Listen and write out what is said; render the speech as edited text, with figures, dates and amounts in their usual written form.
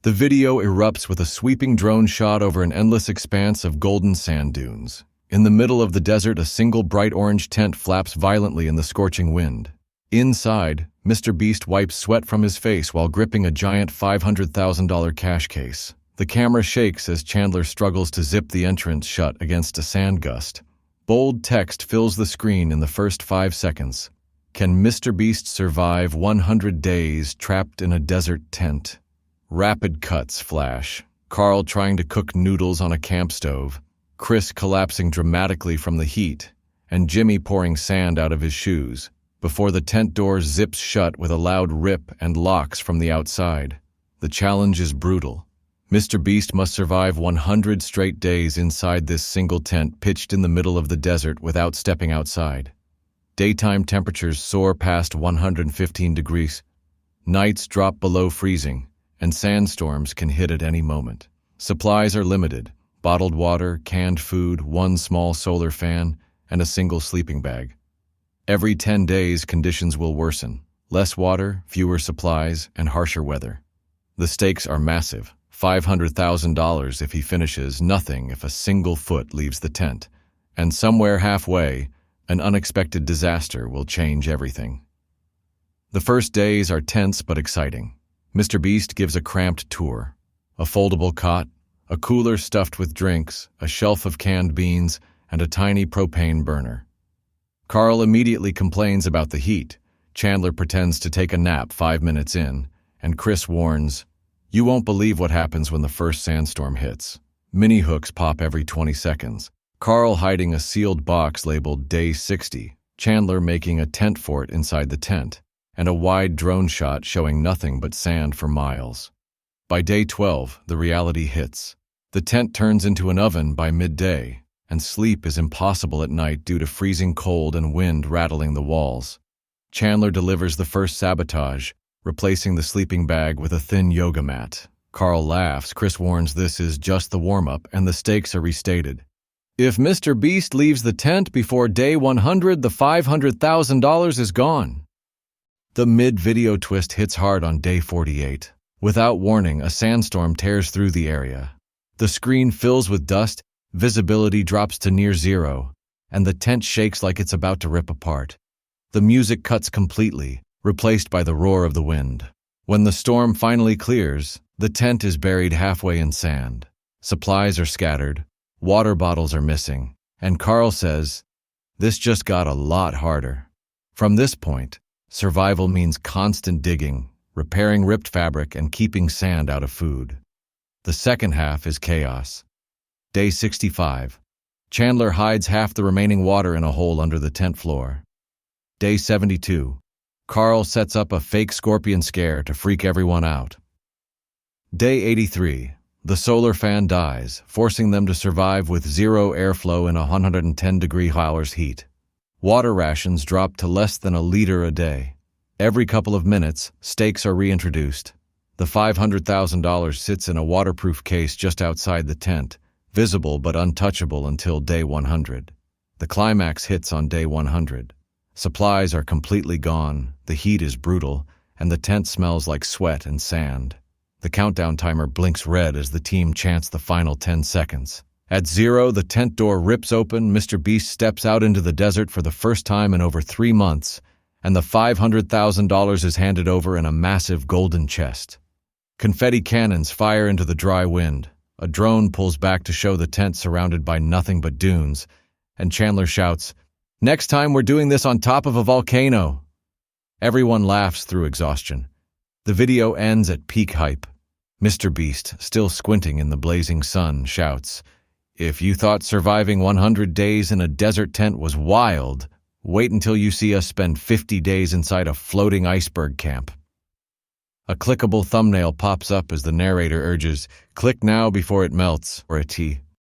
The video erupts with a sweeping drone shot over an endless expanse of golden sand dunes. In the middle of the desert, a single bright orange tent flaps violently in the scorching wind. Inside, MrBeast wipes sweat from his face while gripping a giant $500,000 cash case. The camera shakes as Chandler struggles to zip the entrance shut against a sand gust. Bold text fills the screen in the first 5 seconds. Can MrBeast survive 100 days trapped in a desert tent? Rapid cuts flash. Carl trying to cook noodles on a camp stove, Chris collapsing dramatically from the heat, and Jimmy pouring sand out of his shoes, before the tent door zips shut with a loud rip and locks from the outside. The challenge is brutal. MrBeast must survive 100 straight days inside this single tent pitched in the middle of the desert without stepping outside. Daytime temperatures soar past 115 degrees. Nights drop below freezing, and sandstorms can hit at any moment. Supplies are limited: bottled water, canned food, one small solar fan, and a single sleeping bag. Every 10 days, conditions will worsen. Less water, fewer supplies, and harsher weather. The stakes are massive. $500,000 if he finishes, nothing if a single foot leaves the tent. And somewhere halfway, an unexpected disaster will change everything. The first days are tense but exciting. MrBeast gives a cramped tour. A foldable cot, a cooler stuffed with drinks, a shelf of canned beans, and a tiny propane burner. Carl immediately complains about the heat. Chandler pretends to take a nap 5 minutes in, and Chris warns, "You won't believe what happens when the first sandstorm hits. Mini hooks pop every 20 seconds. Carl hiding a sealed box labeled Day 60, Chandler making a tent fort inside the tent, and a wide drone shot showing nothing but sand for miles. By day 12, the reality hits. The tent turns into an oven by midday, and sleep is impossible at night due to freezing cold and wind rattling the walls. Chandler delivers the first sabotage, replacing the sleeping bag with a thin yoga mat. Carl laughs. Chris warns this is just the warm-up, and the stakes are restated. If MrBeast leaves the tent before day 100, the $500,000 is gone. The mid-video twist hits hard on day 48. Without warning, a sandstorm tears through the area. The screen fills with dust, visibility drops to near zero, and the tent shakes like it's about to rip apart. The music cuts completely, replaced by the roar of the wind. When the storm finally clears, the tent is buried halfway in sand. Supplies are scattered, water bottles are missing, and Carl says, "This just got a lot harder." From this point, survival means constant digging, repairing ripped fabric, and keeping sand out of food. The second half is chaos. Day 65. Chandler hides half the remaining water in a hole under the tent floor. Day 72. Carl sets up a fake scorpion scare to freak everyone out. Day 83. The solar fan dies, forcing them to survive with zero airflow in 110-degree heat. Water rations drop to less than a liter a day. Every couple of minutes, stakes are reintroduced. The $500,000 sits in a waterproof case just outside the tent, visible but untouchable until day 100. The climax hits on day 100. Supplies are completely gone, the heat is brutal, and the tent smells like sweat and sand. The countdown timer blinks red as the team chants the final 10 seconds. At 0, the tent door rips open. MrBeast steps out into the desert for the first time in over 3 months, and the $500,000 is handed over in a massive golden chest. Confetti cannons fire into the dry wind. A drone pulls back to show the tent surrounded by nothing but dunes, and Chandler shouts, "Next time we're doing this on top of a volcano." Everyone laughs through exhaustion. The video ends at peak hype. MrBeast, still squinting in the blazing sun, shouts, "If you thought surviving 100 days in a desert tent was wild, wait until you see us spend 50 days inside a floating iceberg camp." A clickable thumbnail pops up as the narrator urges, "Click now before it melts," or a T.